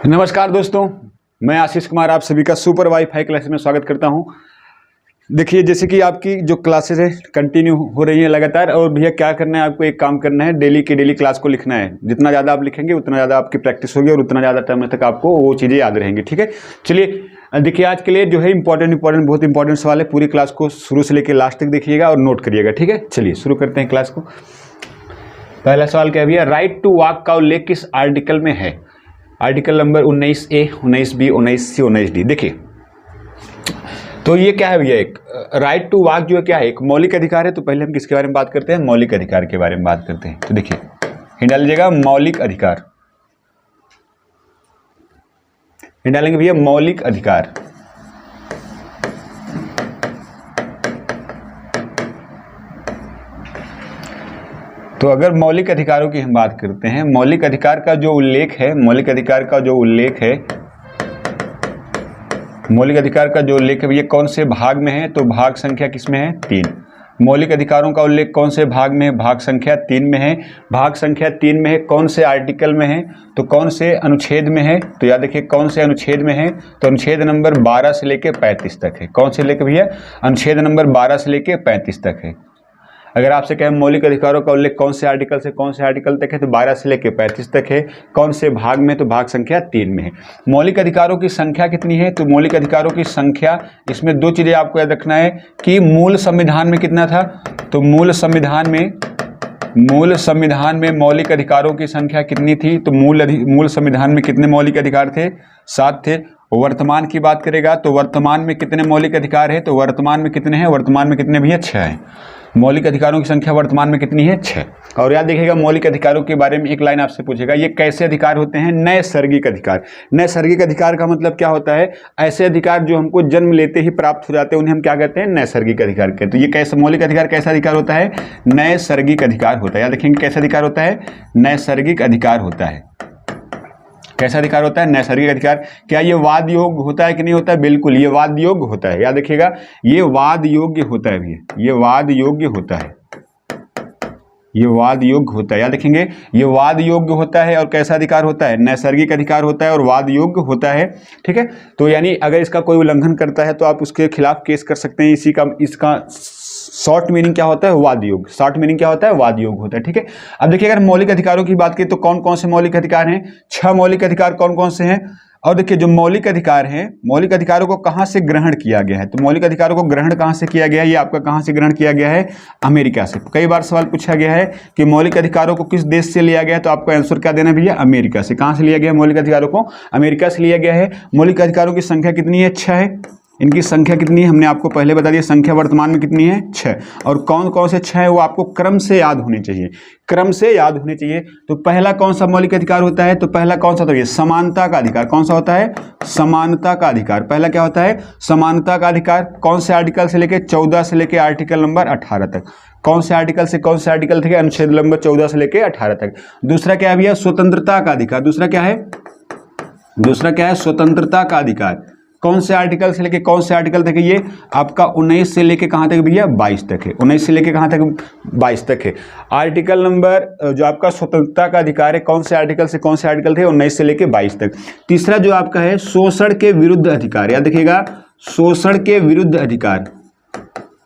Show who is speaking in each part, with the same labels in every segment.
Speaker 1: नमस्कार दोस्तों, मैं आशीष कुमार आप सभी का सुपर वाईफाई क्लासेस में स्वागत करता हूं। देखिए, जैसे कि आपकी जो क्लासेस है कंटिन्यू हो रही है लगातार। और भैया क्या करना है, आपको एक काम करना है, डेली की डेली क्लास को लिखना है। जितना ज़्यादा आप लिखेंगे उतना ज़्यादा आपकी प्रैक्टिस होगी और उतना ज़्यादा टाइम तक आपको वो चीज़ें याद रहेंगी। ठीक है, चलिए देखिए, आज के लिए जो है बहुत इंपॉर्टेंट सवाल है। पूरी क्लास को शुरू से लेकर लास्ट तक देखिएगा और नोट करिएगा। ठीक है, चलिए शुरू करते हैं क्लास को। पहला सवाल क्या है भैया, राइट टू वॉक काउ लेक किस आर्टिकल में है? Article number 19A, 19B, 19C, 19D। देखिए, तो ये क्या है भैया, एक राइट टू वॉक जो है क्या है, एक मौलिक अधिकार है। तो पहले हम किसके बारे में बात करते हैं? मौलिक अधिकार के बारे में बात करते हैं। तो देखिए, हिंट डाल लीजिएगा मौलिक अधिकार, हिंट डालेंगे भैया मौलिक अधिकार। तो अगर मौलिक अधिकारों की हम बात करते हैं, मौलिक अधिकार का जो उल्लेख है, मौलिक अधिकार का जो उल्लेख है, मौलिक अधिकार का जो उल्लेख है ये कौन से भाग में है? तो भाग संख्या किसमें है? 3। मौलिक अधिकारों का उल्लेख कौन से भाग में है? भाग संख्या 3 में है। भाग संख्या 3 में है, कौन से आर्टिकल में है? तो कौन से अनुच्छेद में है? तो याद रखिए कौन से अनुच्छेद में है? तो अनुच्छेद नंबर 12 से लेके 35 तक है। कौन से लेके भैया? अनुच्छेद नंबर 12 से लेके 35 तक है। अगर आपसे कहें मौलिक अधिकारों का उल्लेख कौन से आर्टिकल से कौन से आर्टिकल तक है, तो 12 से लेकर 35 तक है। कौन से भाग में? तो भाग संख्या 3 में है। मौलिक अधिकारों की संख्या कितनी है? तो मौलिक अधिकारों की संख्या, इसमें दो चीजें आपको याद रखना है कि मूल संविधान में कितना था। तो मूल संविधान में मौलिक अधिकारों की संख्या कितनी थी? तो मूल संविधान में कितने मौलिक अधिकार थे? 7 थे। वर्तमान की बात करेगा तो वर्तमान में कितने मौलिक अधिकार है? तो वर्तमान में कितने हैं? वर्तमान में कितने भैया? 6 हैं। मौलिक अधिकारों की संख्या वर्तमान में कितनी है? 6। और याद देखिएगा, मौलिक अधिकारों के बारे में एक लाइन आपसे पूछेगा, ये कैसे अधिकार होते हैं? नैसर्गिक अधिकार। नैसर्गिक अधिकार का मतलब क्या होता है? ऐसे अधिकार जो हमको जन्म लेते ही प्राप्त हो जाते हैं, उन्हें हम क्या कहते हैं? नैसर्गिक अधिकार कहते हैं। तो ये कैसा मौलिक अधिकार, कैसा अधिकार होता है? नैसर्गिक अधिकार होता है। याद रखेंगे कैसा अधिकार होता है? नैसर्गिक अधिकार होता है। कैसा अधिकार होता है? नैसर्गिक अधिकार। क्या ये वाद योग्य होता है कि नहीं होता है? बिल्कुल, ये वाद योग्य होता है। याद रखिएगा, ये वाद योग्य होता है भैया, ये वाद योग्य होता है, ये वाद योग्य होता है। याद रखेंगे, ये वाद योग्य होता है। और कैसा अधिकार होता है? नैसर्गिक अधिकार होता है और वाद योग्य होता है। ठीक है, तो यानी अगर इसका कोई उल्लंघन करता है तो आप उसके खिलाफ केस कर सकते हैं। इसका शॉर्ट मीनिंग क्या होता है? वाद योग। शॉर्ट मीनिंग क्या होता है? वाद योग होता है। ठीक है, अब देखिए, अगर मौलिक अधिकारों की बात करें तो कौन कौन से मौलिक अधिकार हैं? 6 मौलिक अधिकार कौन कौन से हैं? और देखिए, जो मौलिक अधिकार हैं, मौलिक अधिकारों को कहां से ग्रहण किया गया है? तो मौलिक अधिकारों को ग्रहण कहां से किया गया है? ये आपका कहां से ग्रहण किया गया है? अमेरिका से। कई बार सवाल पूछा गया है कि मौलिक अधिकारों को किस देश से लिया गया है, तो आपको आंसर क्या देना भैया? अमेरिका से। कहां से लिया गया है मौलिक अधिकारों को? अमेरिका से लिया गया है। मौलिक अधिकारों की संख्या कितनी है? 6 है। इनकी संख्या कितनी है? हमने आपको पहले बता दिया, संख्या वर्तमान में कितनी है? 6। और कौन कौन से 6 है वो आपको क्रम से याद होने चाहिए, क्रम से याद होने चाहिए। तो पहला कौन सा मौलिक अधिकार होता है? तो पहला कौन सा? तो ये समानता का अधिकार। कौन सा होता है? समानता का अधिकार। पहला क्या होता है? समानता का अधिकार। कौन से आर्टिकल से लेके? 14 से लेके आर्टिकल नंबर 18 तक। कौन से आर्टिकल से कौन से आर्टिकल थे? अनुच्छेद नंबर 14 से लेके 18 तक। दूसरा क्या है भैया? स्वतंत्रता का अधिकार। दूसरा क्या है? स्वतंत्रता का अधिकार। कौन से आर्टिकल से लेके कौन से आर्टिकल तक है? ये आपका 19 से लेके कहां तक भैया? 22 तक है। 19 से लेके कहां तक? 22 तक है। आर्टिकल नंबर जो आपका स्वतंत्रता का अधिकार है, कौन से आर्टिकल से कौन से आर्टिकल थे? 19 से लेके 22 तक। तीसरा जो आपका है शोषण के विरुद्ध अधिकार। याद रखिएगा, शोषण के विरुद्ध अधिकार।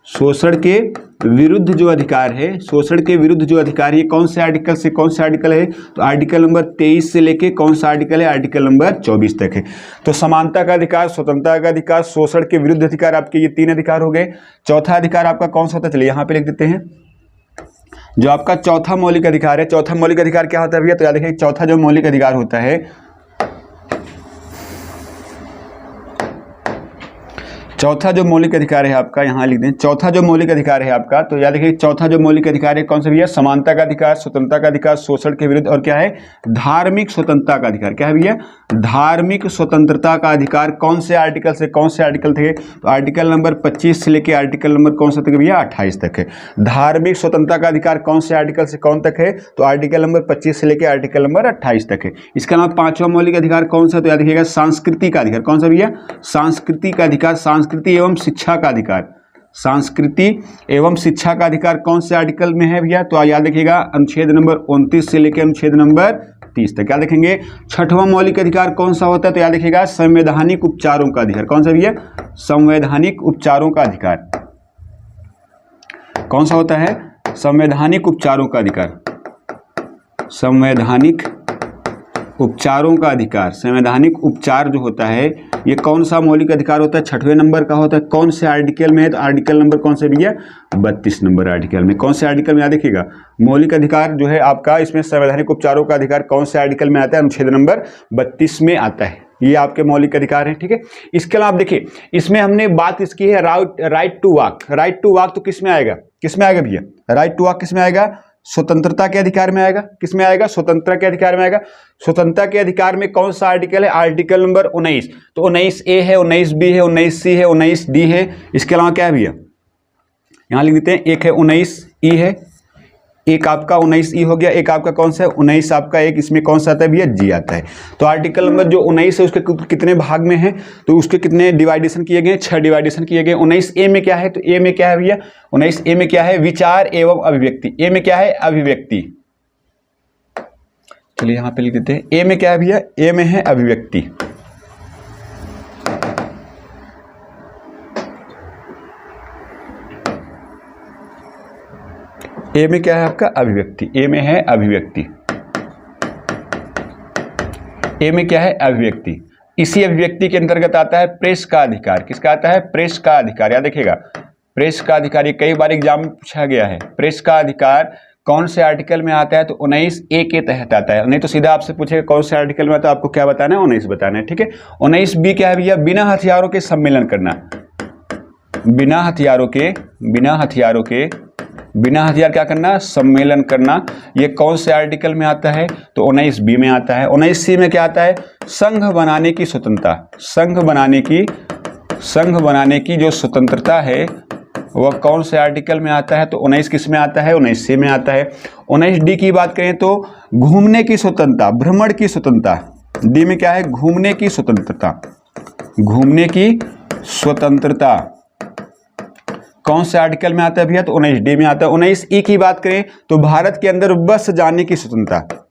Speaker 1: शोषण के विरुद्ध जो अधिकार है, शोषण के विरुद्ध जो अधिकार है, कौन से आर्टिकल से कौन से आर्टिकल है? तो आर्टिकल नंबर 23 से लेके कौन सा आर्टिकल है? आर्टिकल नंबर 24 तक है। तो समानता का अधिकार, स्वतंत्रता का अधिकार, शोषण के विरुद्ध अधिकार, आपके ये 3 अधिकार हो गए। चौथा अधिकार आपका कौन सा होता है? चलिए यहां पे लिख देते हैं। जो आपका चौथा मौलिक अधिकार है, चौथा मौलिक अधिकार क्या होता है भैया? तो याद रखिए, चौथा जो मौलिक अधिकार होता है, चौथा जो मौलिक अधिकार है आपका, यहां लिख दें, चौथा जो मौलिक अधिकार है आपका, तो याद रखिए चौथा जो मौलिक अधिकार है कौन सा भैया? समानता का अधिकार, स्वतंत्रता का अधिकार, शोषण के विरुद्ध, और क्या है? धार्मिक स्वतंत्रता का अधिकार। क्या है भैया? धार्मिक स्वतंत्रता का अधिकार। कौन से आर्टिकल से कौन से आर्टिकल थे? तो आर्टिकल नंबर 25 से लेके आर्टिकल नंबर कौन सा तक भैया? 28 तक है। धार्मिक स्वतंत्रता का अधिकार कौन से आर्टिकल से कौन तक है? तो आर्टिकल नंबर 25 से लेके आर्टिकल नंबर 28 तक है। इसका नाम 5वां मौलिक अधिकार कौन सा? तो याद रखिएगा सांस्कृतिक का अधिकार। कौन सा भैया? सांस्कृतिक अधिकार। संस्कृति एवं शिक्षा का अधिकार। संस्कृति एवं शिक्षा का अधिकार कौन से आर्टिकल में है भैया? तो याद रखिएगा अनुच्छेद नंबर 29 से लेकर अनुच्छेद नंबर 32 तक। क्या देखेंगे, छठवां मौलिक अधिकार कौन सा होता है, तो याद रखिएगा संवैधानिक उपचारों का अधिकार। कौन सा भैया, संवैधानिक उपचारों का अधिकार। कौन सा होता है, संवैधानिक उपचारों का अधिकार। संवैधानिक उपचारों का अधिकार, संवैधानिक उपचार जो होता है ये कौन सा मौलिक अधिकार होता है, छठवें नंबर का होता है। कौन से आर्टिकल में है, तो आर्टिकल नंबर कौन से भैया, 32 नंबर आर्टिकल में। कौन से आर्टिकल में, याद देखिएगा मौलिक अधिकार जो है आपका, इसमें संवैधानिक उपचारों का अधिकार कौन से आर्टिकल में आता है, अनुच्छेद नंबर 32 में आता है। ये आपके मौलिक अधिकार हैं, ठीक है। इसके अलावा आप देखिए, इसमें हमने बात इसकी है right to walk. Right to walk तो किस में आएगा, किस में आएगा भैया, राइट टू वॉक किस में आएगा, स्वतंत्रता के अधिकार में आएगा। किस में आएगा, स्वतंत्रता के अधिकार में आएगा। स्वतंत्रता के अधिकार में कौन सा आर्टिकल है, आर्टिकल नंबर 19। तो 19A है, 19B है, 19C है, 19D है। इसके अलावा क्या है भैया, यहां लिख देते हैं, एक है 19E है, एक आपका 19E हो गया, एक आपका कौन सा है 19 आपका, एक इसमें कौन सा आता है भैया, जी आता है। तो आर्टिकल नंबर जो 19 है उसके कितने भाग में है, तो उसके कितने डिवाइडेशन किए गए, 6 डिवाइडेशन किए गए। 19A में क्या है, तो A में क्या है भैया, 19A में क्या है, विचार एवं अभिव्यक्ति। A में क्या है, अभिव्यक्ति। चलिए यहां पे लिख देते हैं, A में क्या है भैया, A में है अभिव्यक्ति। ए में क्या है आपका, अभिव्यक्ति। ए में है अभिव्यक्ति। ए में क्या है, अभिव्यक्ति। इसी अभिव्यक्ति के अंतर्गत आता है प्रेस का अधिकार। किसका आता है, प्रेस का अधिकार। याद देखिएगा, प्रेस का अधिकार ये कई बार एग्जाम में पूछा गया है। प्रेस का अधिकार कौन से आर्टिकल में आता है, तो 19A के तहत आता है। नहीं तो सीधा आपसे पूछेगा कौन से आर्टिकल में आता है, आपको क्या बताना है, 19 बताना है, ठीक है। 19B क्या है भैया, बिना हथियारों के सम्मेलन करना। बिना हथियारों क्या करना, सम्मेलन करना। ये कौन से आर्टिकल में आता है, तो 19B में आता है। 19C में क्या आता है, संघ बनाने की स्वतंत्रता। संघ बनाने की जो स्वतंत्रता है वह कौन से आर्टिकल में आता है, तो 19 किस में आता है, 19C में आता है। 19D की बात करें तो घूमने की स्वतंत्रता, भ्रमण की स्वतंत्रता। डी में क्या है, घूमने की स्वतंत्रता। घूमने की स्वतंत्रता कौन से आर्टिकल में आता है भैया, तो 19D में आता है। 19E की बात करें तो भारत के अंदर बस जाने की स्वतंत्रता।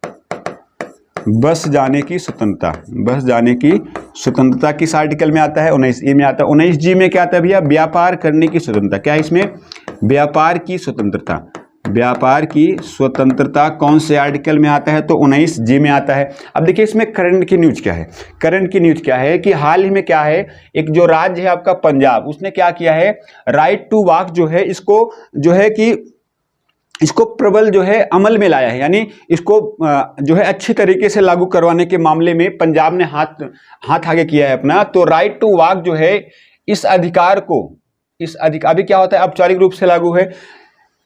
Speaker 1: बस जाने की स्वतंत्रता किस आर्टिकल में आता है, 19E में आता है। 19G में क्या आता है भैया, व्यापार करने की स्वतंत्रता। क्या है इसमें, व्यापार की स्वतंत्रता कौन से आर्टिकल में आता है, तो 19G में आता है। अब देखिए इसमें करंट की न्यूज क्या है, कि हाल ही में क्या है, एक जो राज्य है आपका पंजाब, उसने क्या किया है, राइट टू वॉक जो है इसको प्रबल जो है अमल में लाया है। यानी इसको जो है अच्छी तरीके से लागू करवाने के मामले में पंजाब ने हाथ आगे किया है अपना। तो राइट टू वॉक जो है इस अधिकार अभी क्या होता है, औपचारिक रूप से लागू है।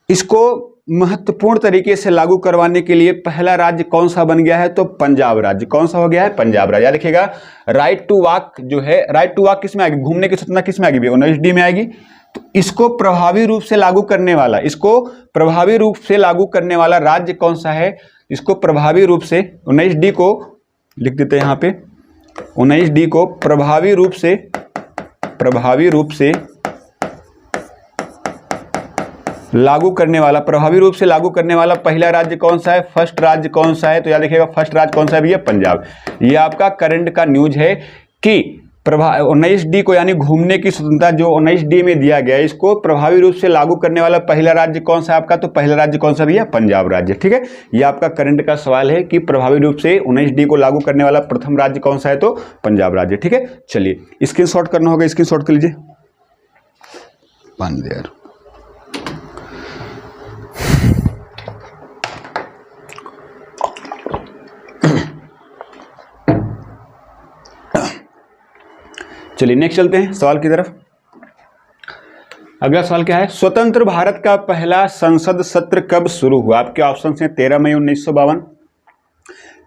Speaker 1: इसको महत्वपूर्ण तरीके से लागू करवाने के लिए पहला राज्य कौन सा बन गया है, तो पंजाब राज्य। कौन सा हो गया है, पंजाब राज्य। याद रखिएगा, राइट टू वॉक जो है, राइट टू वॉक किस में आएगी, घूमने की स्वतंत्रता किस में आएगी, 19D में आएगी। तो इसको प्रभावी रूप से लागू करने वाला राज्य कौन सा है, इसको प्रभावी रूप से 19D को लिख देते हैं यहां पे, 19D को प्रभावी रूप से लागू करने वाला पहला राज्य कौन सा है, फर्स्ट राज्य कौन सा है, तो याद रखिएगा फर्स्ट राज्य कौन सा है भैया, पंजाब। ये आपका करंट का न्यूज है कि 19D को यानी घूमने की स्वतंत्रता जो 19D में दिया गया है, इसको प्रभावी रूप से लागू करने वाला पहला राज्य कौन सा है आपका, तो पहला राज्य कौन सा भैया, पंजाब राज्य। ठीक है, ये आपका करंट का सवाल है कि प्रभावी रूप से 19D को लागू करने वाला प्रथम राज्य कौन सा है, तो पंजाब राज्य। ठीक है, चलिए स्क्रीनशॉट करना होगा, स्क्रीनशॉट कर लीजिए। चलिए नेक्स्ट चलते हैं सवाल की तरफ। अगला सवाल क्या है, स्वतंत्र भारत का पहला संसद सत्र कब शुरू हुआ? आपके ऑप्शन हैं 13 मई 1952,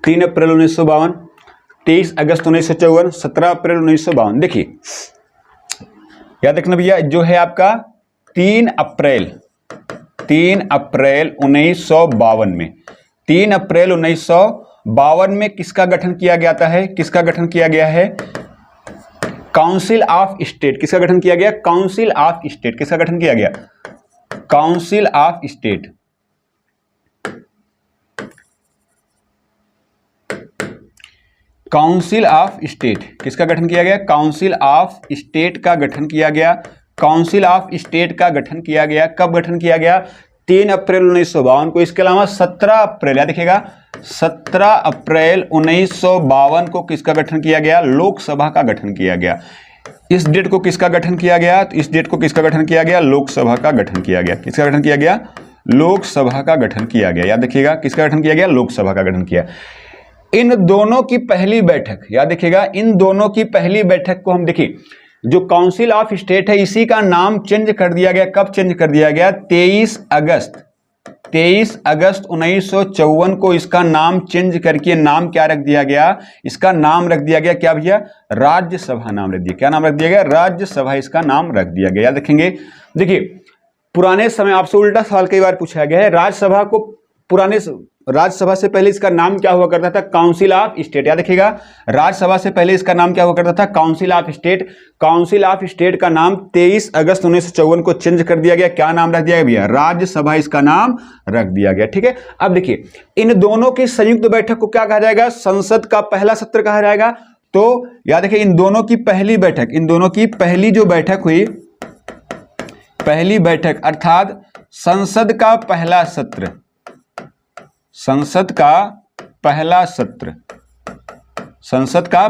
Speaker 1: 3 अप्रैल 1952, 23 अगस्त 1954, 17 अप्रैल 1952। देखिए याद रखना भैया, जो है आपका 3 अप्रैल 1952 में, 3 अप्रैल 1952 में किसका गठन किया गया है, काउंसिल ऑफ स्टेट। किसका गठन किया गया, काउंसिल ऑफ स्टेट। किसका गठन किया गया, council of state. Council of state, किसका गठन किया गया? काउंसिल ऑफ स्टेट का गठन किया गया। काउंसिल ऑफ स्टेट का गठन किया गया। कब गठन किया गया? 3 अप्रैल 1952 को। इसके अलावा 17 अप्रैल, याद रखिएगा 17 अप्रैल 1952 को किसका गठन किया गया? लोकसभा का गठन किया गया। इस डेट को किसका गठन किया गया? तो इस डेट को किसका गठन किया गया? लोकसभा का गठन किया गया। किसका गठन किया गया? लोकसभा का गठन किया गया। याद रखिएगा किसका गठन किया गया? लोकसभा का गठन किया। इन दोनों की पहली बैठक, याद रखिएगा इन दोनों की पहली बैठक को हम देखिए, जो काउंसिल ऑफ स्टेट है इसी का नाम चेंज कर दिया गया। कब चेंज कर दिया गया? 23 अगस्त 1954 को इसका नाम चेंज करके नाम क्या रख दिया गया? इसका नाम रख दिया गया क्या भैया? राज्यसभा नाम रख दिया। क्या नाम रख दिया गया? राज्यसभा इसका नाम रख दिया गया। याद रखेंगे। देखिए पुराने समय, आपसे उल्टा सवाल कई बार पूछा गया है, राज्यसभा को पुराने राज्यसभा से पहले इसका नाम क्या हुआ करता था? Council of state. याद रखिएगा राज्यसभा से पहले इसका नाम क्या हुआ करता था? Council of state. Council of state का नाम 23 अगस्त 1954 को चेंज कर दिया गया। क्या नाम रख दिया गया भैया? राज्यसभा इसका नाम रख दिया गया। ठीक है, अब देखिए इन दोनों की संयुक्त बैठक को क्या कहा जाएगा? संसद का पहला सत्र कहा जाएगा। तो याद रखिए इन दोनों की पहली बैठक, इन दोनों की पहली जो बैठक हुई, पहली बैठक अर्थात संसद का पहला सत्र, संसद का पहला सत्र, संसद का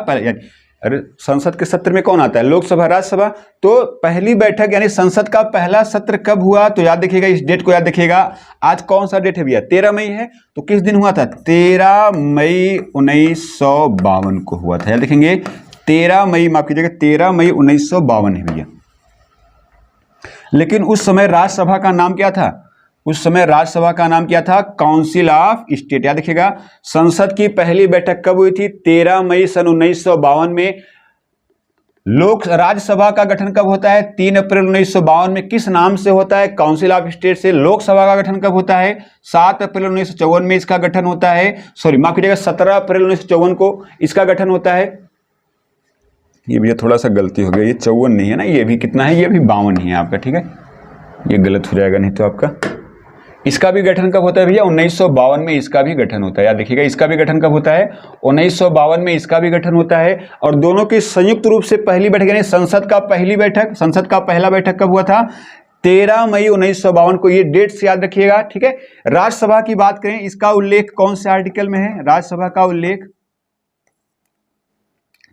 Speaker 1: अरे संसद के सत्र में कौन आता है? लोकसभा, राज्यसभा। तो पहली बैठक यानी संसद का पहला सत्र कब हुआ? तो याद रखिएगा इस डेट को, याद रखिएगा आज कौन सा डेट है भैया? 13 मई है। तो किस दिन हुआ था? 13 मई 1952 को हुआ था। याद रखेंगे 13 मई, माफ कीजिएगा 13 मई 1952 है भैया। लेकिन उस समय राज्यसभा का नाम क्या था? उस समय राज्यसभा का नाम क्या था? Council of state. याद रखिएगा संसद की पहली बैठक कब हुई थी? 13 मई सन 1952 में। राज्यसभा का गठन कब होता है? 3 अप्रैल 1952 में। किस नाम से होता है? काउंसिल ऑफ स्टेट से। लोकसभा का गठन कब होता है? 7 अप्रैल 1954 में इसका गठन होता है। सॉरी माफ कीजिएगा 17 अप्रैल 1954 को इसका गठन होता है। ये भैया थोड़ा सा गलती हो गई, ये 54 नहीं है ना, ये भी कितना है? ये भी 52 ही है आपका। ठीक है, ये गलत हो जाएगा नहीं तो आपका। इसका भी गठन कब होता है भैया? 1952 में इसका भी गठन होता है। याद रखिएगा इसका भी गठन कब होता है? 1952 में इसका भी गठन होता है। और दोनों की संयुक्त रूप से पहली बैठक यानी संसद का पहली बैठक, संसद का पहला बैठक कब हुआ था? 13 मई 1952 को। ये डेट्स याद रखिएगा। ठीक है, राज्यसभा की बात करें, इसका उल्लेख कौन से आर्टिकल में है? राज्यसभा का उल्लेख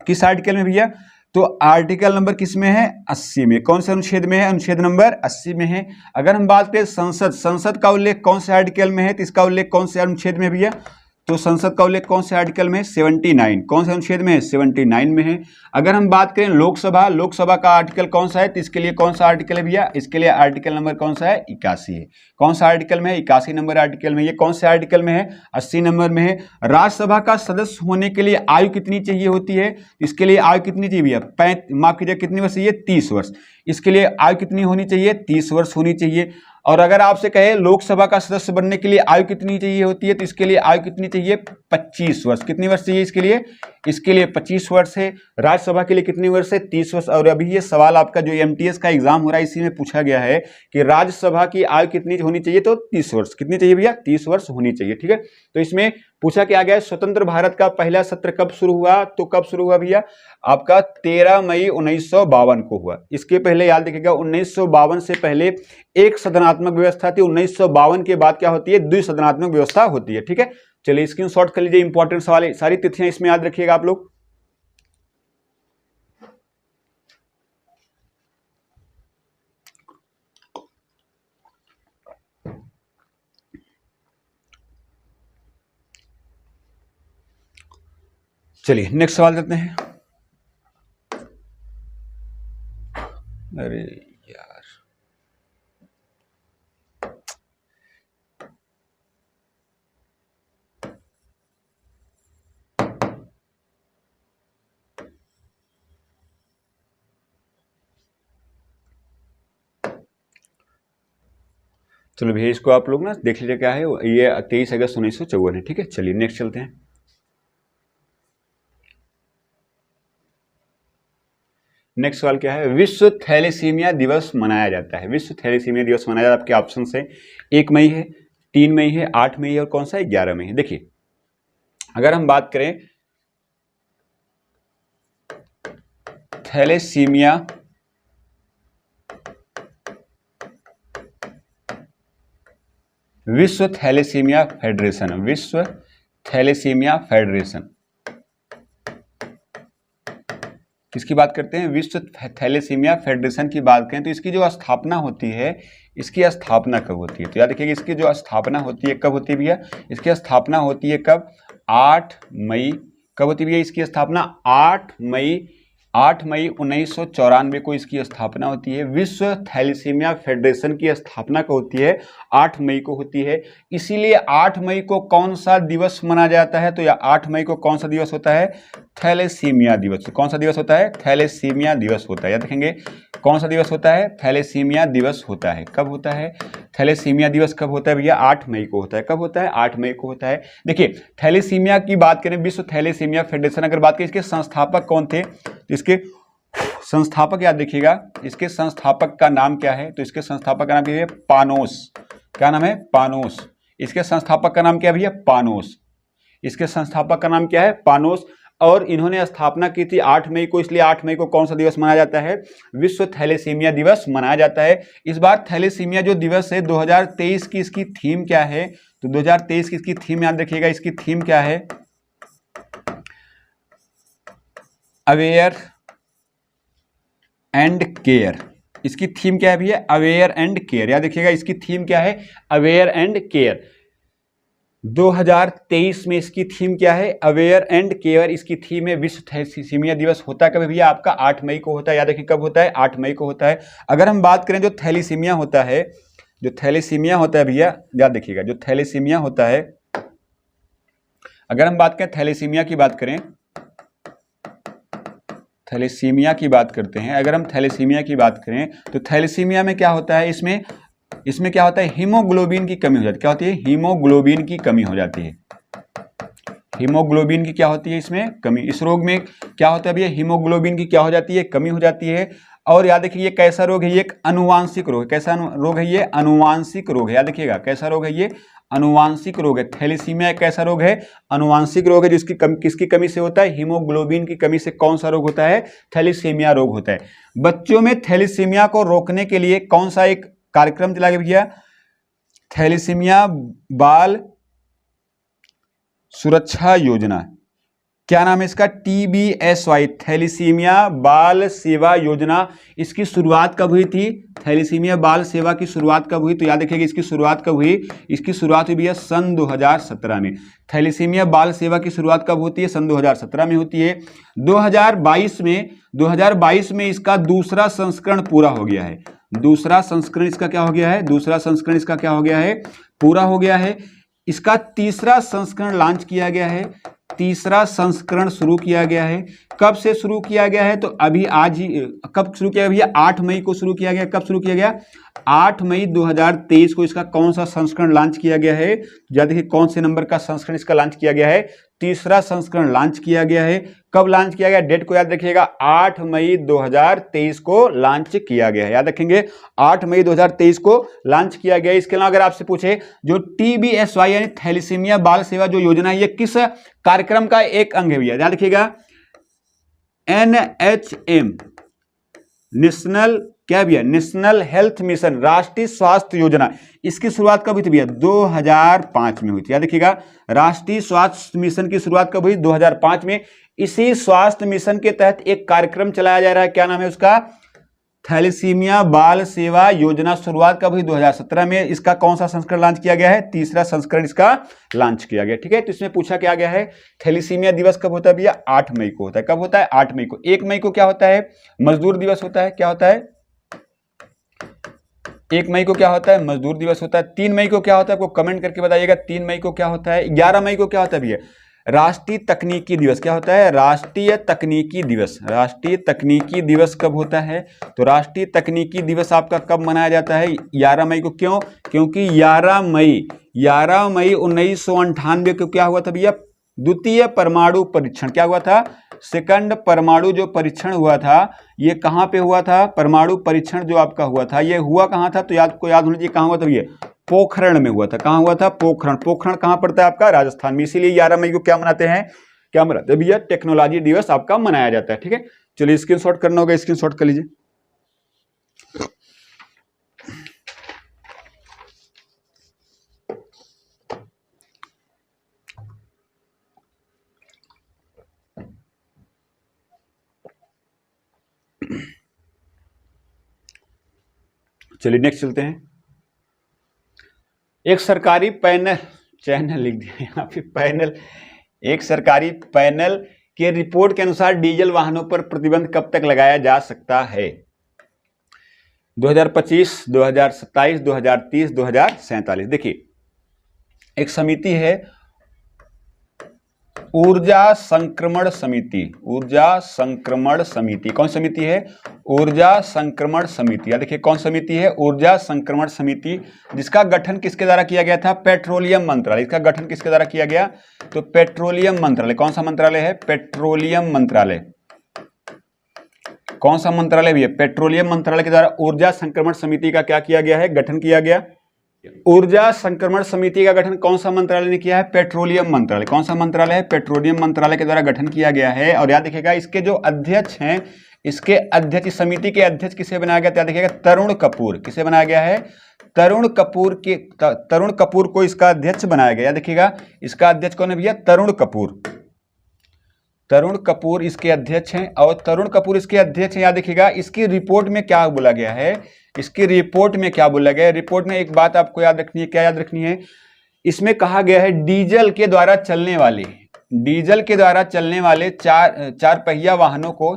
Speaker 1: किस आर्टिकल में भैया? तो आर्टिकल नंबर किस में है? 80 में। कौन से अनुच्छेद में है? अनुच्छेद नंबर 80 में है। अगर हम बात करें संसद का उल्लेख कौन से आर्टिकल में है, तो इसका उल्लेख कौन से अनुच्छेद में भैया? तो संसद का उल्लेख कौन से आर्टिकल में? 79। कौन से अनुच्छेद में है? 79 में है। अगर हम बात करें लोकसभा, लोकसभा का आर्टिकल कौन सा है? तो इसके लिए कौन सा आर्टिकल है भैया? इसके लिए आर्टिकल नंबर कौन सा है? 81 है। कौन सा आर्टिकल में है? 81 नंबर आर्टिकल में। ये कौन से आर्टिकल में है? 80 नंबर में है। राज्यसभा का सदस्य होने के लिए आयु कितनी चाहिए होती है? इसके लिए आयु कितनी चाहिए भैया? माफ कीजिए कितनी वर्ष चाहिए? 30 वर्ष। इसके लिए आयु कितनी होनी चाहिए? 30 वर्ष होनी चाहिए। और अगर आपसे कहे लोकसभा का सदस्य बनने के लिए आयु कितनी चाहिए होती है, तो इसके लिए आयु कितनी चाहिए? 25 वर्ष। कितनी वर्ष चाहिए इसके लिए? इसके लिए 25 वर्ष है। राज्यसभा के लिए कितनी वर्ष है? 30 वर्ष। और अभी ये सवाल आपका जो एमटीएस का एग्जाम हो रहा है इसी में पूछा गया है कि राज्यसभा की आयु कितनी होनी चाहिए? तो 30 वर्ष। कितनी चाहिए भैया? 30 वर्ष होनी चाहिए। ठीक है, तो इसमें पूछा क्या गया है? स्वतंत्र भारत का पहला सत्र कब शुरू हुआ? तो कब शुरू हुआ भैया? आपका 13 मई 1952 को हुआ। इसके पहले याद रखिएगा 1952 से पहले एक सदनात्मक व्यवस्था थी। 1952 के बाद क्या होती है? द्विसदनात्मक व्यवस्था होती है। ठीक है, चलिए स्क्रीनशॉट कर लीजिए, इंपॉर्टेंट सवाल है, सारी तिथियां इसमें याद रखिएगा आप लोग। चलिए नेक्स्ट सवाल देते हैं। अरे यार, चलो भैया इसको आप लोग ना देख लीजिए क्या है। ये 23 अगस्त 1954 है। ठीक है, चलिए नेक्स्ट चलते हैं। नेक्स्ट सवाल क्या है? विश्व थैलेसीमिया दिवस मनाया जाता है। विश्व थैलेसीमिया दिवस मनाया जाता है, आपके ऑप्शन है 1 मई है, 3 मई है, 8 मई है और कौन सा है? 11 मई है। देखिए अगर हम बात करें थैलेसीमिया विश्व थैलेसीमिया फेडरेशन, विश्व थैलेसीमिया फेडरेशन किसकी बात करते हैं? विश्व थैलेसीमिया फेडरेशन की बात करें तो इसकी जो स्थापना होती है, इसकी स्थापना कब होती है? तो याद रखिएगा इसकी जो स्थापना होती है कब होती है भैया? इसकी स्थापना होती है कब? 8 मई। कब होती है भैया इसकी स्थापना? 8 मई 1994 को इसकी स्थापना होती है। विश्व थैलेसीमिया फेडरेशन की स्थापना कब होती है? 8 मई को होती है। इसीलिए 8 मई को कौन सा दिवस मनाया जाता है? तो या 8 मई को कौन सा दिवस होता है? थैलेसीमिया दिवस। कौन सा दिवस होता है? थैलेसीमिया दिवस होता है। याद रखेंगे कौन सा दिवस होता है? थैलेसीमिया दिवस होता है। कब होता है थैलेसीमिया दिवस? कब होता है भैया? 8 मई को होता है। कब होता है? 8 मई को होता है। देखिए थैलेसीमिया की बात करें, विश्व थैलेसीमिया फेडरेशन अगर बात करें, इसके संस्थापक कौन थे? तो इसके संस्थापक याद रखिएगा, इसके संस्थापक का नाम क्या है? तो इसके संस्थापक का नाम क्या है? पानोस। क्या नाम है? पानोस। इसके संस्थापक का नाम क्या है भैया? पानोस। इसके संस्थापक का नाम क्या है? पानोस। और इन्होंने स्थापना की थी 8 मई को, इसलिए 8 मई को कौन सा दिवस मनाया जाता है? विश्व थैलेसीमिया दिवस मनाया जाता है। इस बार थैलेसीमिया जो दिवस है 2023 की, इसकी थीम क्या है? तो 2023 की इसकी थीम याद रखिएगा, इसकी थीम क्या है? Aware and care. इसकी थीम क्या है भैया? Aware and care. याद रखिएगा इसकी थीम क्या है? Aware and care. 2023 में इसकी थीम क्या है? अवेयर एंड केयर इसकी थीम है। विश्व थैलेसीमिया दिवस होता है कब भैया? आपका 8 मई को होता है। याद रखिए कब होता है? 8 मई को होता है। अगर हम बात करें जो थैलेसीमिया होता है, जो थैलेसीमिया होता है भैया, याद रखिएगा जो थैलेसीमिया होता है, अगर हम बात करें थैलेसीमिया की बात करें, थैलेसीमिया की बात करते हैं, अगर हम थैलेसीमिया की बात करें तो थैलेसीमिया में क्या होता है? इसमें क्या होता है? हीमोग्लोबिन की कमी हो जाती है। क्या होती है? हीमोग्लोबिन की कमी हो जाती है। हीमोग्लोबिन की क्या होती है? इसमें कमी। इस रोग में क्या होता है भैया? हीमोग्लोबिन की क्या हो जाती है? कमी हो जाती है। और याद रखिए ये कैसा रोग है? ये एक अनुवांशिक रोग है। कैसा रोग है ये? अनुवांशिक रोग है। याद रखिएगा कैसा रोग है ये? अनुवांशिक रोग है। थैलेसीमिया एक कैसा रोग है? अनुवांशिक रोग है, जिसकी किसकी कमी से होता है? हीमोग्लोबिन की कमी से कौन सा रोग होता है? थैलेसीमिया रोग होता है। बच्चों में थैलेसीमिया को रोकने के लिए कौन सा एक कार्यक्रम चला गया भैया? थैलेसीमिया बाल सुरक्षा योजना। क्या नाम है इसका? TBSY, थैलेसीमिया बाल सेवा योजना। इसकी शुरुआत कब हुई थी? थैलेसीमिया बाल सेवा की शुरुआत कब हुई? तो याद रखिएगा इसकी शुरुआत कब हुई? इसकी शुरुआत हुई भैया सन 2017 में। थैलेसीमिया बाल सेवा की शुरुआत कब होती है? सन 2017 में होती है। 2022 में इसका दूसरा संस्करण पूरा हो गया है। दूसरा संस्करण इसका क्या हो गया है? दूसरा संस्करण इसका क्या हो गया है? पूरा हो गया है। इसका तीसरा संस्करण लॉन्च किया गया है। तीसरा संस्करण शुरू किया गया है। कब से शुरू किया गया है? तो अभी आज ही। कब शुरू किया गया? 8 मई को शुरू किया गया। कब शुरू किया गया? 8 मई 2023 को इसका कौन सा संस्करण लॉन्च किया गया है? याद देखिए कौन से नंबर का संस्करण इसका लॉन्च किया गया है? तीसरा संस्करण लॉन्च किया गया है। कब लॉन्च किया गया? डेट को याद रखिएगा, 8 मई 2023 को लॉन्च किया गया है। याद रखेंगे 8 मई 2023 को लॉन्च किया गया है। इसके अलावा अगर आपसे पूछे जो TBSY यानी थैलेसीमिया बाल सेवा जो योजना है, ये किस कार्यक्रम का एक अंग है भैया? याद रखिएगा NHM, नेशनल क्या भैया? नेशनल हेल्थ मिशन, राष्ट्रीय स्वास्थ्य योजना। इसकी शुरुआत कब हुई थी भैया? 2005 में हुई थी। याद रखिएगा राष्ट्रीय स्वास्थ्य मिशन की शुरुआत कब हुई? 2005 में। इसी स्वास्थ्य मिशन के तहत एक कार्यक्रम चलाया जा रहा है। क्या नाम है उसका? थैलेसीमिया बाल सेवा योजना। शुरुआत कब हुई? 2017 में। इसका कौन सा संस्करण लॉन्च किया गया है? तीसरा संस्करण इसका लॉन्च किया गया। ठीक है, तो इसमें पूछा क्या गया है? थैलेसीमिया दिवस कब होता है भैया? 8 मई को होता है। कब होता है? 8 मई को। 1 मई को क्या होता है? मजदूर दिवस होता है। क्या होता है? 1 मई को क्या होता है? मजदूर दिवस होता है। 3 मई को क्या होता है? आपको कमेंट करके बताइएगा 3 मई को क्या होता है। 11 मई को क्या होता है भैया? राष्ट्रीय तकनीकी दिवस। क्या होता है? राष्ट्रीय तकनीकी दिवस। राष्ट्रीय तकनीकी दिवस कब होता है? तो राष्ट्रीय तकनीकी दिवस आपका कब मनाया जाता है? 11 मई को। क्यों? क्योंकि 11 मई 1998 को क्या हुआ था भैया? द्वितीय परमाणु परीक्षण। क्या हुआ था? सेकंड परमाणु जो परीक्षण हुआ था, ये कहां पे हुआ था? परमाणु परीक्षण जो आपका हुआ था, ये हुआ कहां था? तो याद होना चाहिए कहां हुआ था ये? पोखरण में हुआ था। कहां हुआ था? पोखरण। पोखरण कहां पड़ता है आपका? राजस्थान में। इसीलिए 11 मई को क्या मनाते हैं? क्या मनाते हैं भैया? टेक्नोलॉजी दिवस आपका मनाया जाता है। ठीक है, चलिए स्क्रीनशॉट करना होगा, स्क्रीनशॉट कर लीजिए। चलिए नेक्स्ट चलते हैं। एक सरकारी पैनल, चैनल लिख दिया यहाँ पे, पैनल, एक सरकारी पैनल के रिपोर्ट के अनुसार डीजल वाहनों पर प्रतिबंध कब तक लगाया जा सकता है? 2025, 2027, 2030, 2047। देखिए एक समिति है ऊर्जा संक्रमण समिति, ऊर्जा संक्रमण समिति। कौन समिति है? ऊर्जा संक्रमण समिति। देखिए कौन समिति है? ऊर्जा संक्रमण समिति, जिसका गठन किसके द्वारा किया गया था? पेट्रोलियम मंत्रालय। इसका गठन किसके द्वारा किया गया? तो पेट्रोलियम मंत्रालय। कौन सा मंत्रालय है? पेट्रोलियम मंत्रालय। कौन सा मंत्रालय भी है? पेट्रोलियम मंत्रालय के द्वारा ऊर्जा संक्रमण समिति का क्या किया गया है? गठन किया गया। ऊर्जा संक्रमण समिति का गठन कौन सा मंत्रालय ने किया है? पेट्रोलियम मंत्रालय। कौन सा मंत्रालय है? पेट्रोलियम मंत्रालय के द्वारा गठन किया गया है। और याद रखिएगा इसके जो अध्यक्ष हैं, इसके अध्यक्ष, इस समिति के अध्यक्ष किसे बनाया गया? याद रखिएगा तरुण कपूर। किसे बनाया गया है? तरुण कपूर को इसका अध्यक्ष बनाया गया। याद रखिएगा इसका अध्यक्ष कौन है भैया? तरुण कपूर। तरुण कपूर इसके अध्यक्ष हैं और तरुण कपूर इसके अध्यक्ष हैं। याद रखिएगा इसकी रिपोर्ट में क्या बोला गया है? इसकी रिपोर्ट में क्या बोला गया है? रिपोर्ट में एक बात आपको याद रखनी है। क्या याद रखनी है? इसमें कहा गया है डीजल के द्वारा चलने वाले चार पहिया वाहनों को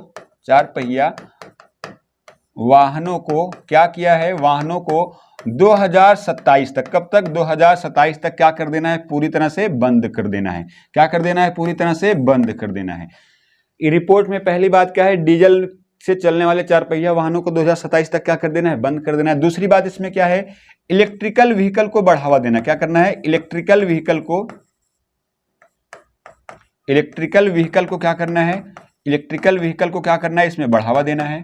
Speaker 1: क्या किया है? वाहनों को 2027 तक, कब तक? 2027 तक क्या कर देना है? पूरी तरह से बंद कर देना है। क्या कर देना है? पूरी तरह से बंद कर देना है। रिपोर्ट में पहली बात क्या है? डीजल से चलने वाले चार पहिया वाहनों को 2027 तक क्या कर देना है? बंद कर देना है। दूसरी बात इसमें क्या है? इलेक्ट्रिकल व्हीकल को बढ़ावा देना। क्या करना है? इलेक्ट्रिकल व्हीकल को क्या करना है? इलेक्ट्रिकल व्हीकल को क्या करना है? इसमें बढ़ावा देना है।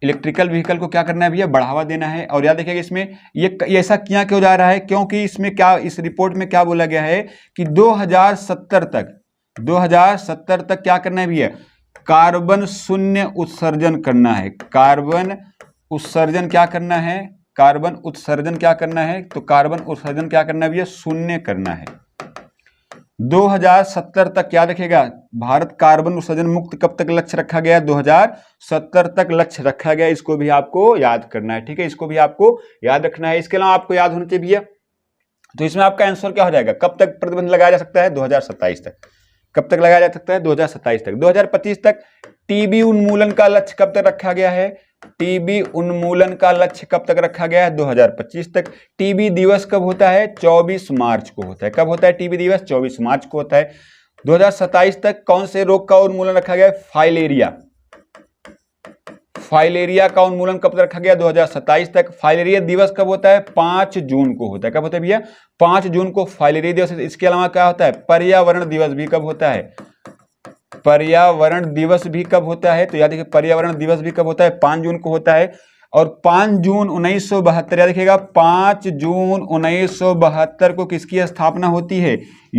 Speaker 1: इलेक्ट्रिकल व्हीकल को क्या करना है भैया? बढ़ावा देना है। और याद रखिएगा इसमें ये ऐसा किया क्यों जा रहा है? क्योंकि इसमें क्या, इस रिपोर्ट में क्या बोला गया है कि 2070 तक क्या करना है भैया? कार्बन शून्य उत्सर्जन करना है। कार्बन उत्सर्जन क्या करना है? कार्बन उत्सर्जन क्या करना है? तो कार्बन उत्सर्जन क्या करना है भैया? शून्य करना है। 2070 तक याद रखिएगा भारत कार्बन उत्सर्जन मुक्त कब तक लक्ष्य रखा गया? 2070 तक लक्ष्य रखा गया। इसको भी आपको याद करना है, ठीक है? इसको भी आपको याद रखना है। इसके अलावा आपको याद होना चाहिए भैया, तो इसमें आपका आंसर क्या हो जाएगा? कब तक प्रतिबंध लगाया जा सकता है? 2027 तक। कब तक लगाया जा सकता है? 2027 तक। 2025 तक टीबी उन्मूलन का लक्ष्य कब तक रखा गया है? टीबी उन्मूलन का लक्ष्य कब तक रखा गया है? 2025 तक। टीबी दिवस कब होता है? 24 मार्च को होता है। कब होता है टीबी दिवस? 24 मार्च को होता है। 2027 तक कौन से रोग का उन्मूलन रखा गया है? फाइलेरिया। फाइलेरिया का उन्मूलन कब तक रखा गया? 2027 तक। फाइलेरिया दिवस कब होता है? 5 जून को होता है। कब होता है भैया? 5 जून को फाइलेरिया दिवस। इसके अलावा क्या होता है? पर्यावरण दिवस भी कब होता है? पर्यावरण दिवस भी कब होता है? तो याद रखिए पर्यावरण दिवस भी कब होता है? 5 जून को होता है। और 5 जून 1972, याद रखिएगा 5 जून 1972 को किसकी स्थापना होती है?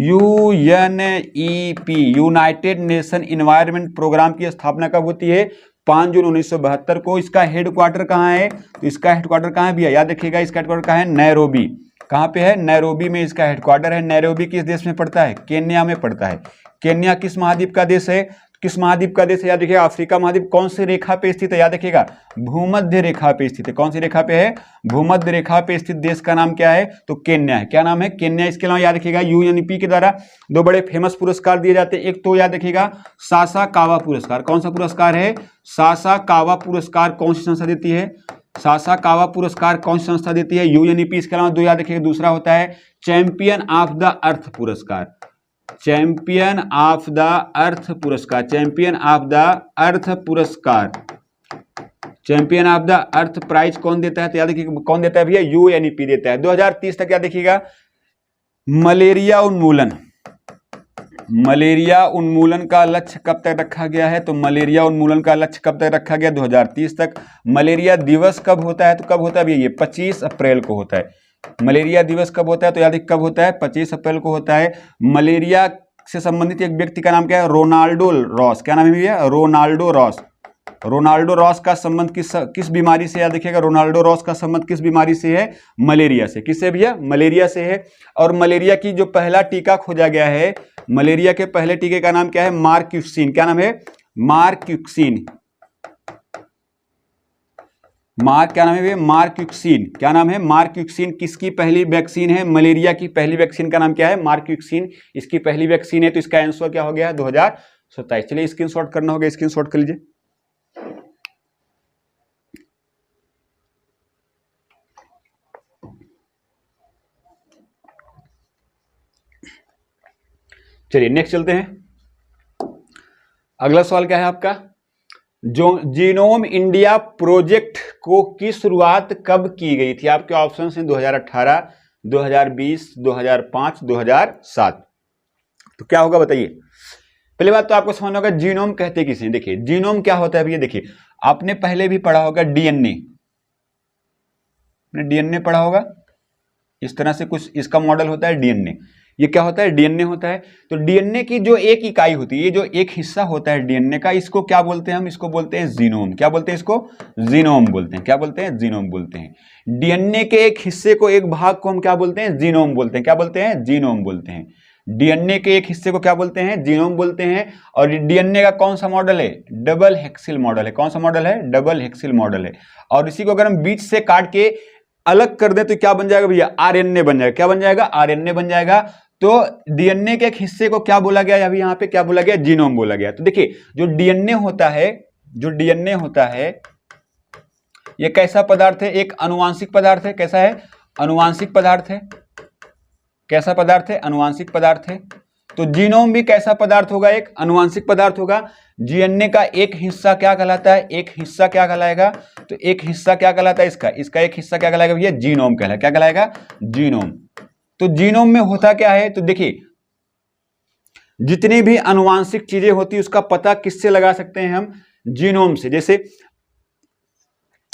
Speaker 1: UNEP, United Nation environment programme की स्थापना कब होती है? 5 जून 1972 को। इसका हेडक्वार्टर कहाँ है? तो इसका हेडक्वार्टर कहाँ है भैया? याद रखिएगा इसका हेडक्वार्टर कहाँ है? नैरोबी। कहाँ पे है? नैरोबी में इसका हेडक्वार्टर है। नैरोबी किस देश में पड़ता है? केन्या में पड़ता है। केन्या किस महाद्वीप का देश है? किस महाद्वीप का देश है? याद रखिएगा अफ्रीका महाद्वीप। कौन सी रेखा पे स्थित है? याद रखिएगा भूमध्य रेखा पे स्थित है। कौन सी रेखा पे है? भूमध्य रेखा पे स्थित देश का नाम क्या है? तो केन्या है। क्या नाम है? केन्या। इसके अलावा याद रखिएगा यूएनईपी के द्वारा 2 बड़े फेमस पुरस्कार दिए जाते हैं। एक तो याद रखिएगा सासाकावा पुरस्कार। कौन सा पुरस्कार है? सासाकावा पुरस्कार कौन सी संस्था देती है? सासाकावा पुरस्कार कौन सी संस्था देती है? यूएनईपी। इसके अलावा 2 याद रखिएगा, दूसरा होता है चैंपियन ऑफ द अर्थ पुरस्कार। चैंपियन ऑफ द अर्थ पुरस्कार। चैंपियन ऑफ द अर्थ पुरस्कार। Champion of the earth prize कौन देता है? तो याद देखिएगा कौन देता है भैया? यूएनईपी देता है। 2030 तक याद देखिएगा मलेरिया उन्मूलन। मलेरिया उन्मूलन का लक्ष्य कब तक रखा गया है? तो मलेरिया उन्मूलन का लक्ष्य कब तक रखा गया? 2030 तक। मलेरिया दिवस कब होता है? तो कब होता है भैया? ये 25 अप्रैल को होता है। मलेरिया दिवस कब होता है? तो याद कब होता है? 25 अप्रैल को होता है। मलेरिया से संबंधित एक व्यक्ति का नाम क्या है? Ronaldo Ross. क्या नाम है भैया? Ronaldo Ross. रोनाल्डो रॉस का संबंध किस बीमारी से है? देखिएगा, रोनाल्डो रॉस का संबंध किस बीमारी से है? मलेरिया से। किससे भैया? मलेरिया से है। और मलेरिया की जो पहला टीका खोजा गया है, मलेरिया के पहले टीके का नाम क्या है? मार्क्यूक्सिन। क्या नाम है? मार्क्यूक्सिन। क्या नाम है? मार्क्यूक्सिन। क्या नाम है? मार्क्यूक्सिन। किसकी पहली वैक्सीन है? मलेरिया की पहली वैक्सीन का नाम क्या है? मार्क्यूक्सिन। इसकी पहली वैक्सीन है, तो इसका आंसर क्या हो गया? 2027। चलिए स्क्रीनशॉट करना होगा, स्क्रीनशॉट कर लीजिए। चलिए नेक्स्ट चलते हैं। अगला सवाल क्या है आपका? जो जीनोम इंडिया प्रोजेक्ट को की शुरुआत कब की गई थी? आपके ऑप्शन हैं 2018, 2020, 2005, 2007। तो क्या होगा बताइए। पहली बात तो आपको समझना होगा जीनोम कहते किसे। देखिए जीनोम क्या होता है भैया, देखिए आपने पहले भी पढ़ा होगा डीएनए, डीएनए पढ़ा होगा। इस तरह से कुछ इसका मॉडल होता है डीएनए। ये क्या होता है? डीएनए होता है। तो डीएनए की जो एक इकाई होती है, ये जो एक हिस्सा होता है डीएनए का, इसको क्या बोलते हैं हम? इसको बोलते हैं जीनोम। क्या बोलते हैं इसको? जीनोम बोलते हैं। क्या बोलते हैं? जीनोम बोलते हैं। डीएनए के एक हिस्से को, एक भाग को हम क्या बोलते हैं? जीनोम बोलते हैं। क्या बोलते हैं? जीनोम बोलते हैं। डीएनए के एक हिस्से को क्या बोलते हैं? जीनोम बोलते हैं। और डीएनए का कौन सा मॉडल है? डबल हेक्सिल मॉडल है। कौन सा मॉडल है? डबल हेक्सिल मॉडल है। और इसी को अगर हम बीच से काट के अलग कर दें तो क्या बन जाएगा भैया? आरएनए बन जाएगा। क्या बन जाएगा? आरएनए बन जाएगा। तो डीएनए के एक हिस्से को क्या बोला गया? अभी यहां पे क्या बोला गया? जीनोम बोला गया। तो देखिए जो डीएनए होता है, जो डीएनए होता है, ये कैसा पदार्थ है? एक आनुवांशिक पदार्थ है। कैसा है? आनुवांशिक पदार्थ है। कैसा पदार्थ है? आनुवांशिक पदार्थ है। तो जीनोम भी कैसा पदार्थ होगा? एक आनुवांशिक पदार्थ होगा। डीएनए का एक हिस्सा क्या कहलाता है? एक हिस्सा क्या कहलाएगा? तो एक हिस्सा क्या कहलाता है? इसका एक हिस्सा क्या कहलाएगा भैया? जीनोम कहलाएगा। क्या कहलाएगा? जीनोम। तो जीनोम में होता क्या है? तो देखिए जितनी भी आनुवांशिक चीजें होती है उसका पता किससे लगा सकते हैं हम? जीनोम से। जैसे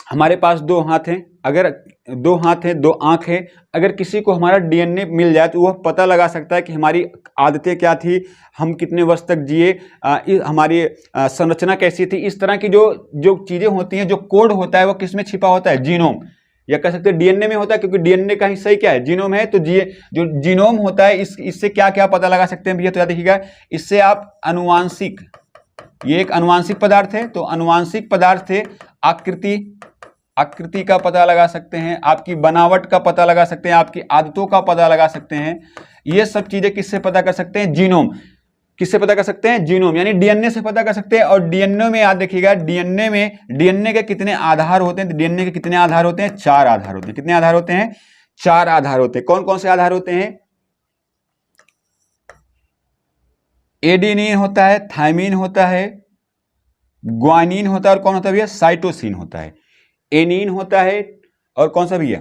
Speaker 1: हमारे पास दो हाथ हैं, अगर दो हाथ हैं, दो आंख है, अगर किसी को हमारा डीएनए मिल जाए तो वह पता लगा सकता है कि हमारी आदतें क्या थी, हम कितने वर्ष तक जिए, हमारी संरचना कैसी थी। इस तरह की जो चीजें होती हैं, जो कोड होता है, वो किस में छिपा होता है? जीनोम, या कह सकते हैं डीएनए में होता है, क्योंकि डीएनए का हिस्सा ही क्या है? जीनोम है। तो जो जीनोम होता है, इससे क्या क्या पता लगा सकते हैं भैया? तो याद देखिएगा, इससे आप आनुवांशिक, ये एक आनुवांशिक पदार्थ है, तो आनुवांशिक पदार्थ से आकृति का पता लगा सकते हैं, आपकी बनावट का पता लगा सकते हैं, आपकी आदतों का पता लगा सकते हैं। ये सब चीजें किससे पता कर सकते हैं? जीनोम। किससे पता कर सकते हैं? जीनोम, यानी डीएनए से पता कर सकते हैं। और डीएनए में याद रखिएगा, डीएनए के कितने आधार होते हैं? तो डीएनए के कितने आधार होते हैं? 4 आधार होते हैं। कितने आधार होते हैं? 4 आधार होते हैं। कौन कौन से आधार होते हैं? एडेनिन होता है, थायमिन होता है, ग्वानिन होता है, और कौन होता है भैया? साइटोसिन होता है। एनिन होता है, और कौन सा भैया?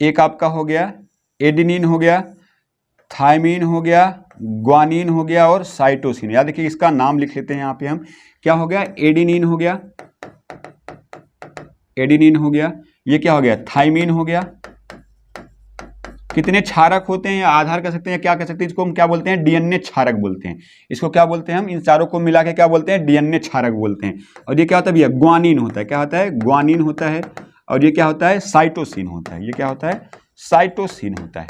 Speaker 1: एक आपका हो गया एडेनिन हो गया, थायमिन हो गया, ग्वानिन हो गया, और साइटोसिन। याद देखिए इसका नाम लिख लेते हैं यहाँ पे हम। क्या हो गया? एडेनिन हो गया, एडेनिन हो गया, ये क्या हो गया? थायमिन हो गया। कितने क्षारक होते हैं या आधार कह सकते हैं, क्या कह सकते हैं? इसको हम क्या बोलते हैं? डीएनए क्षारक बोलते हैं। इसको क्या बोलते हैं हम? इन चारों को मिला के क्या बोलते हैं? डीएनए क्षारक बोलते हैं। और ये क्या होता है भैया? ग्वानिन होता है। क्या होता है? ग्वानिन होता है। और ये क्या होता है? साइटोसिन होता है। ये क्या होता है? साइटोसिन होता है।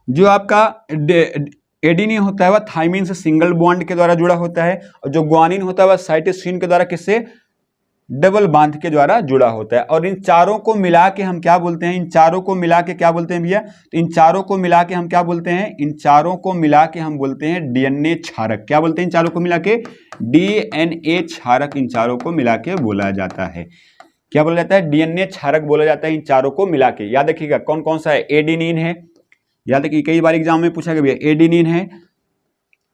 Speaker 1: जो आपका एडेनिन होता है वह थायमिन से सिंगल बॉन्ड के द्वारा जुड़ा होता है, और जो ग्वानिन होता है वह साइटोसिन के द्वारा किससे? डबल बांध के द्वारा जुड़ा होता है। और इन चारों को मिला के हम क्या बोलते हैं? इन चारों को मिला के क्या बोलते हैं भैया? तो इन चारों को मिला के हम क्या बोलते हैं? इन चारों को मिला के हम बोलते हैं डीएनए क्षारक। क्या बोलते हैं? इन चारों को मिला के डीएनए क्षारक। इन चारों को मिला के बोला जाता है। क्या बोला जाता है? डीएनए क्षारक बोला जाता है इन चारों को मिला के। याद रखिएगा कौन कौन सा है? एडेनिन है, याद रखिए कई बार एग्जाम में पूछा गया भैया। एडेनिन है,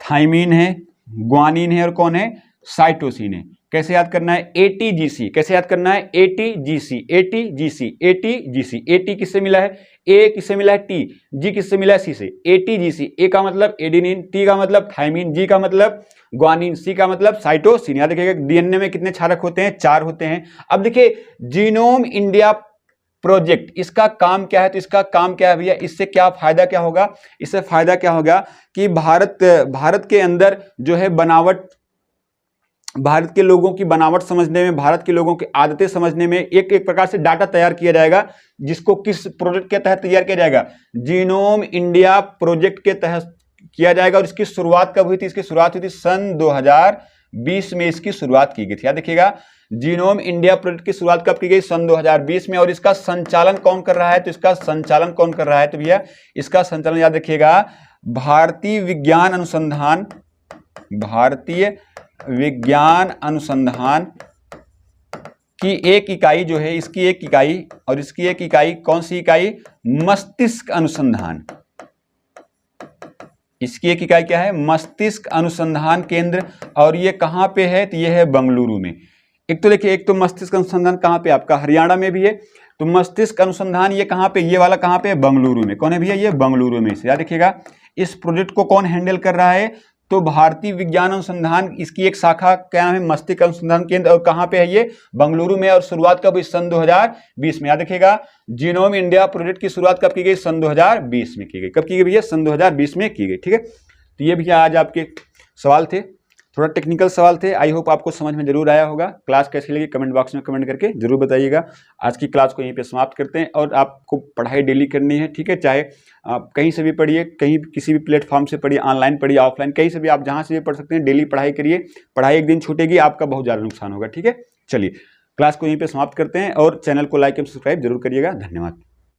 Speaker 1: थायमिन है, ग्वानिन है, और कौन है? साइटोसिन है। कैसे याद करना है? एटीजीसी। कैसे याद करना है? ATGC, ATGC, ATGC. एटी किससे मिला है? ए किससे मिला है? टी। जी किससे मिला है? सी से। एटीजीसी। ए का मतलब एडेनिन, टी का मतलब थायमिन, जी का मतलब ग्वानिन, सी का मतलब साइटोसिन। याद रखिएगा डीएनए में कितने क्षारक होते हैं? 4 होते हैं। अब देखिए जीनोम इंडिया प्रोजेक्ट, इसका काम क्या है? तो इसका काम क्या है भैया? इससे क्या फायदा क्या होगा? इससे फायदा क्या होगा कि भारत के अंदर जो है बनावट भारत के लोगों की बनावट समझने में, भारत के लोगों की आदतें समझने में एक एक प्रकार से डाटा तैयार किया जाएगा, जिसको किस प्रोजेक्ट के तहत तैयार किया जाएगा, जीनोम इंडिया प्रोजेक्ट के तहत किया जाएगा। और इसकी शुरुआत कब हुई थी? इसकी शुरुआत हुई थी सन 2020 में इसकी शुरुआत की गई थी। याद रखिएगा, जीनोम इंडिया प्रोजेक्ट की शुरुआत कब की गई? सन 2020 में। और इसका संचालन कौन कर रहा है? तो इसका संचालन कौन कर रहा है? तो भैया इसका संचालन याद रखिएगा, भारतीय विज्ञान अनुसंधान, भारतीय विज्ञान अनुसंधान की एक इकाई जो है, इसकी एक इकाई, और इसकी एक इकाई कौन सी इकाई? मस्तिष्क अनुसंधान। इसकी एक इकाई क्या है? मस्तिष्क अनुसंधान केंद्र। और ये कहां पे है? तो ये है बेंगलुरु में। एक तो देखिए, एक तो मस्तिष्क अनुसंधान कहां पे? आपका हरियाणा में भी है। तो मस्तिष्क अनुसंधान ये कहां पे? ये वाला कहां पे? बेंगलुरु में। कौन है भैया? ये बेंगलुरु में। याद रखिएगा, इस प्रोजेक्ट को कौन हैंडल कर रहा है? तो भारतीय विज्ञान अनुसंधान, इसकी एक शाखा क्या है? मस्तिष्क अनुसंधान केंद्र। और कहां पे है ये? बेंगलुरु में। और शुरुआत कब हुई? सन 2020 में। याद रखिएगा, जीनोम इंडिया प्रोजेक्ट की शुरुआत कब की गई? सन 2020 में की गई। कब की गई भैया? सन 2020 में की गई। ठीक है, तो ये भैया आज आपके सवाल थे, थोड़ा टेक्निकल सवाल थे। आई होप आपको समझ में जरूर आया होगा। क्लास कैसी लगी कमेंट बॉक्स में कमेंट करके जरूर बताइएगा। आज की क्लास को यहीं पे समाप्त करते हैं। और आपको पढ़ाई डेली करनी है, ठीक है, चाहे आप कहीं से भी पढ़िए, कहीं किसी भी प्लेटफॉर्म से पढ़िए, ऑनलाइन पढ़िए, ऑफलाइन, कहीं से भी, आप जहाँ से भी पढ़ सकते हैं। डेली पढ़ाई करिए, पढ़ाई एक दिन छूटेगी आपका बहुत ज़्यादा नुकसान होगा। ठीक है, चलिए क्लास को यहीं पर समाप्त करते हैं। और चैनल को लाइक एवं सब्सक्राइब जरूर करिएगा। धन्यवाद।